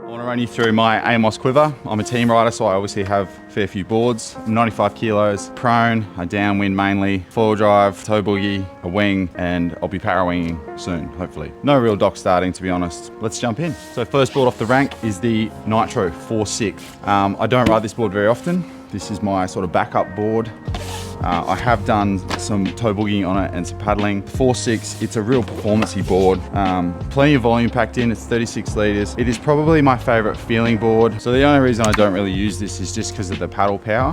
I want to run you through my Amos Quiver. I'm a team rider, so I obviously have a fair few boards. I'm 95 kilos, prone, a downwind mainly, four drive, toe boogie, a wing, and I'll be power winging soon, hopefully. No real dock starting, to be honest. Let's jump in. So first board off the rank is the Nitro 4.6. I don't ride this board very often. This is my sort of backup board. I have done some toe boogieing on it and some paddling. 4.6, it's a real performance-y board. Plenty of volume packed in, it's 36 liters. It is probably my favorite feeling board. So the only reason I don't really use this is just because of the paddle power.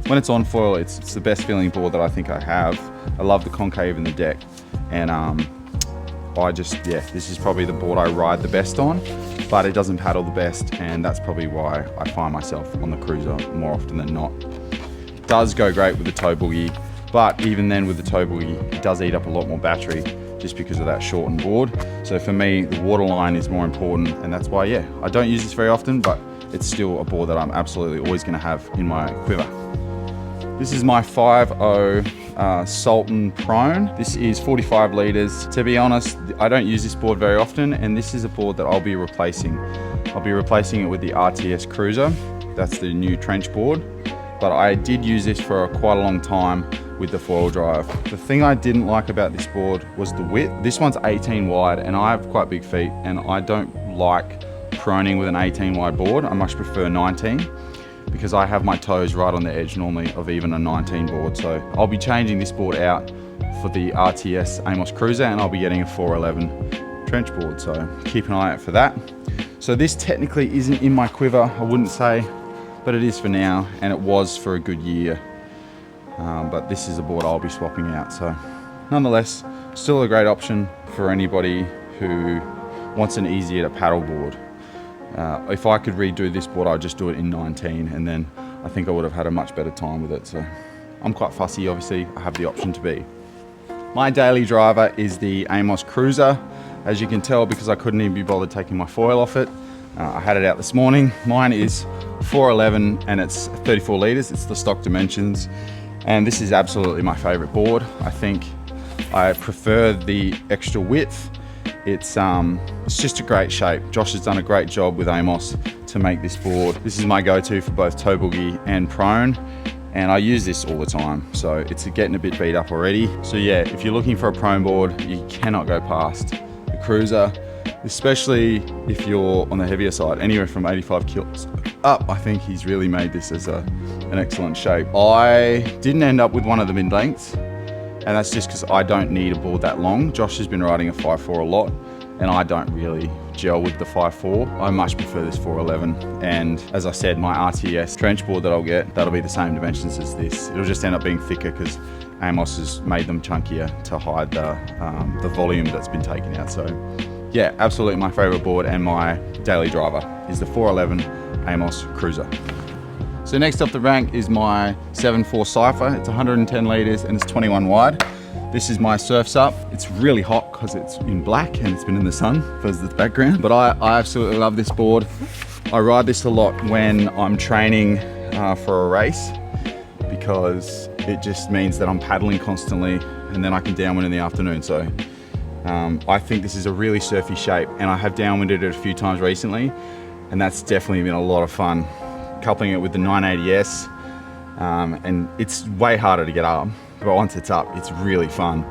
When it's on foil, it's the best feeling board that I think I have. I love the concave in the deck. And this is probably the board I ride the best on, but it doesn't paddle the best. And that's probably why I find myself on the Cruiser more often than not. Does go great with the toe boogie, but even then with the toe boogie, it does eat up a lot more battery just because of that shortened board. So for me, the waterline is more important, and that's why, yeah, I don't use this very often, but it's still a board that I'm absolutely always gonna have in my quiver. This is my 5.0 Sultan Prone. This is 45 liters. To be honest, I don't use this board very often, and this is a board that I'll be replacing. I'll be replacing it with the RTS Kruzer. That's the new trench board. But I did use this for quite a long time with the foil drive. The thing I didn't like about this board was the width. This one's 18 wide and I have quite big feet, and I don't like proning with an 18 wide board. I much prefer 19 because I have my toes right on the edge normally of even a 19 board. So I'll be changing this board out for the RTS Amos Cruiser, and I'll be getting a 411 trench board. So keep an eye out for that. So this technically isn't in my quiver, I wouldn't say, but it is for now, and it was for a good year. But this is a board I'll be swapping out. So nonetheless, still a great option for anybody who wants an easier to paddle board. If I could redo this board, I'd just do it in 19, and then I think I would have had a much better time with it. So I'm quite fussy, obviously, I have the option to be. My daily driver is the Amos Cruiser. As you can tell, because I couldn't even be bothered taking my foil off it, I had it out this morning. Mine is 411 and it's 34 liters. It's the stock dimensions, and this is absolutely my favorite board. I think I prefer the extra width. It's just a great shape. Josh has done a great job with Amos to make this board. This is my go-to for both toe boogie and prone, and I use this all the time. So it's getting a bit beat up already. So yeah, if you're looking for a prone board, you cannot go past the Cruiser, especially if you're on the heavier side, anywhere from 85 kilos up. I think he's really made this as an excellent shape. I didn't end up with one of the mid lengths, and that's just because I don't need a board that long. Josh has been riding a 5.4 a lot, and I don't really gel with the 5.4. I much prefer this 411. And as I said, my RTS trench board that I'll get, that'll be the same dimensions as this. It'll just end up being thicker because Amos has made them chunkier to hide the volume that's been taken out. So yeah, absolutely my favorite board and my daily driver is the 411 Amos Cruiser. So next up the rank is my 7.4 Cipher. It's 110 liters and it's 21 wide. This is my Surf's Up. It's really hot because it's in black and it's been in the sun for the background, but I absolutely love this board. I ride this a lot when I'm training for a race, because it just means that I'm paddling constantly, and then I can downwind in the afternoon. So I think this is a really surfy shape, and I have downwinded it a few times recently, and that's definitely been a lot of fun. Coupling it with the 980S, and it's way harder to get up, but once it's up, it's really fun.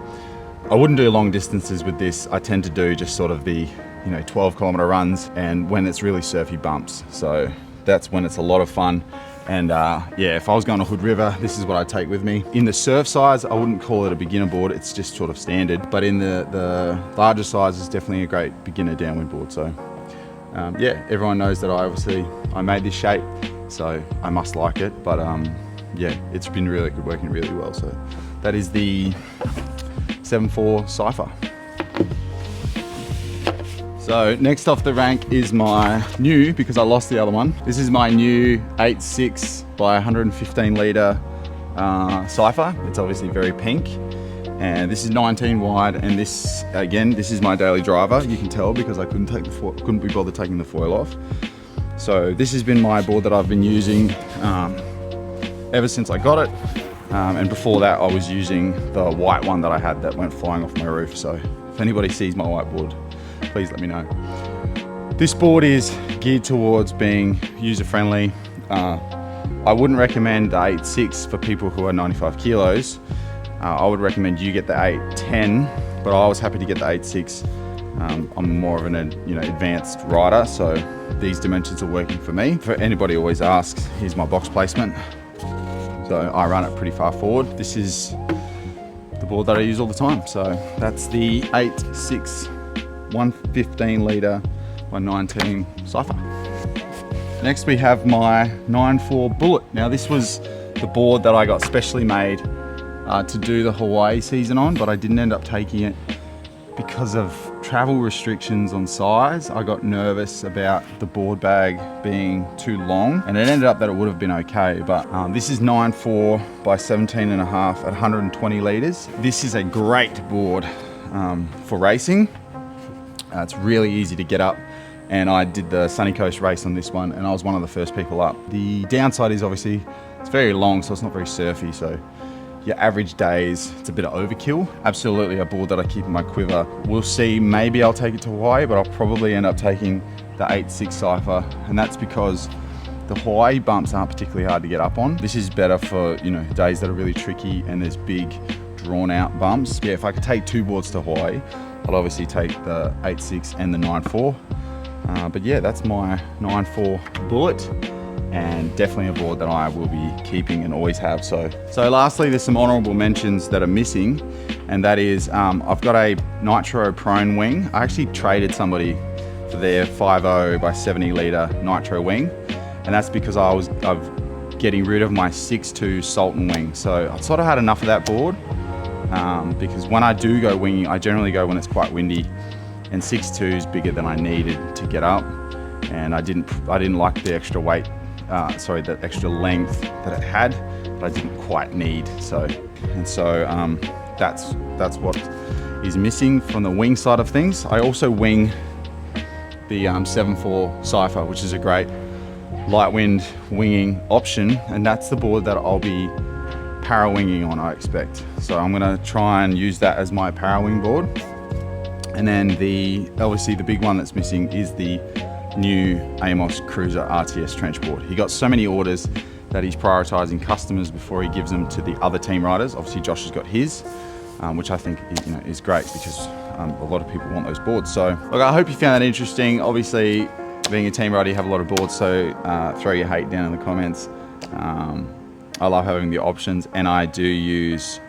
I wouldn't do long distances with this. I tend to do just sort of the 12-kilometer runs, and when it's really surfy bumps. So that's when it's a lot of fun. And yeah, if I was going to Hood River, this is what I'd take with me. In the surf size, I wouldn't call it a beginner board. It's just sort of standard. But in the larger size, it's definitely a great beginner downwind board. So yeah, everyone knows that I made this shape, so I must like it. But yeah, it's been really good, working really well. So that is the 7.4 Cipher. So next off the rank is my new, because I lost the other one, this is my new 8.6 by 115 litre Cipher. It's obviously very pink, and this is 19 wide, and this, again, this is my daily driver. You can tell because I couldn't be bothered taking the foil off. So this has been my board that I've been using ever since I got it. And before that, I was using the white one that I had that went flying off my roof. So if anybody sees my white board, please let me know. This board is geared towards being user-friendly. I wouldn't recommend the 8.6 for people who are 95 kilos. I would recommend you get the 8.10, but I was happy to get the 8.6. I'm more of an advanced rider, so these dimensions are working for me. For anybody who always asks, here's my box placement. So I run it pretty far forward. This is the board that I use all the time. So that's the 8.6 115 litre by 19 Cypher. Next we have my 9.4 Bullet. Now this was the board that I got specially made to do the Hawaii season on, but I didn't end up taking it because of travel restrictions on size. I got nervous about the board bag being too long, and it ended up that it would have been okay, but this is 9.4 by 17.5 at 120 litres. This is a great board for racing. It's really easy to get up, and I did the Sunny Coast race on this one, and I was one of the first people up. The downside is obviously it's very long, so it's not very surfy, so your average days, it's a bit of overkill. Absolutely a board that I keep in my quiver. We'll see, maybe I'll take it to Hawaii, but I'll probably end up taking the 8.6 Cypher, and that's because the Hawaii bumps aren't particularly hard to get up on. This is better for days that are really tricky and there's big drawn out bumps. Yeah, if I could take two boards to Hawaii, I'd obviously take the 8.6 and the 9.4. But yeah, that's my 9.4 Bullet, and definitely a board that I will be keeping and always have. So lastly, there's some honorable mentions that are missing, and that is I've got a Nitro Prone wing. I actually traded somebody for their 5.0 by 70 litre Nitro wing, and that's because I'm getting rid of my 6.2 Sultan wing. So I sort of had enough of that board, because when I do go winging, I generally go when it's quite windy, and 6.2 is bigger than I needed to get up, and I didn't like the extra weight, the extra length that it had, but I didn't quite need. So that's what is missing from the wing side of things. I also wing the 7.4 Cypher, which is a great light wind winging option, and that's the board that I'll be para winging on, I expect. So I'm gonna try and use that as my para wing board. And then obviously the big one that's missing is the new Amos Cruiser RTS trench board. He got so many orders that he's prioritizing customers before he gives them to the other team riders. Obviously Josh has got his, which I think is great, because a lot of people want those boards. So look, I hope you found that interesting. Obviously, being a team rider, you have a lot of boards, so throw your hate down in the comments. I love having the options, and I do use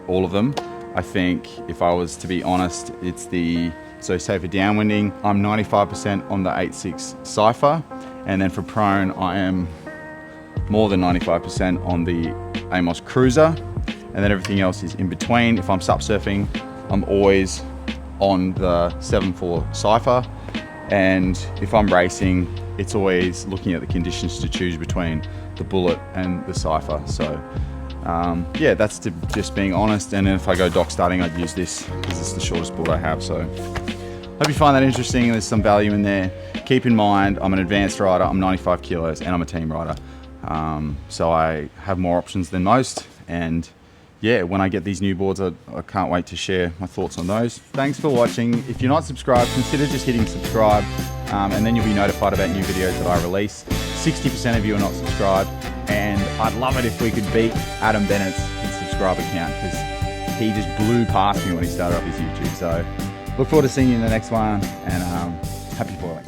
all of them. I think if I was to be honest, it's say for downwinding, I'm 95% on the 8.6 Cypher, and then for prone, I am more than 95% on the Amos Cruiser, and then everything else is in between. If I'm sup surfing, I'm always on the 7.4 Cypher, and if I'm racing, it's always looking at the conditions to choose between the Bullet and the Cypher. So yeah, that's just being honest. And if I go dock starting, I'd use this because it's the shortest board I have. So hope you find that interesting and there's some value in there. Keep in mind, I'm an advanced rider, I'm 95 kilos, and I'm a team rider. So I have more options than most. And yeah, when I get these new boards, I can't wait to share my thoughts on those. Thanks for watching. If you're not subscribed, consider just hitting subscribe, and then you'll be notified about new videos that I release. 60% of you are not subscribed, and I'd love it if we could beat Adam Bennett's subscriber count, because he just blew past me when he started up his YouTube. So look forward to seeing you in the next one, and happy foiling.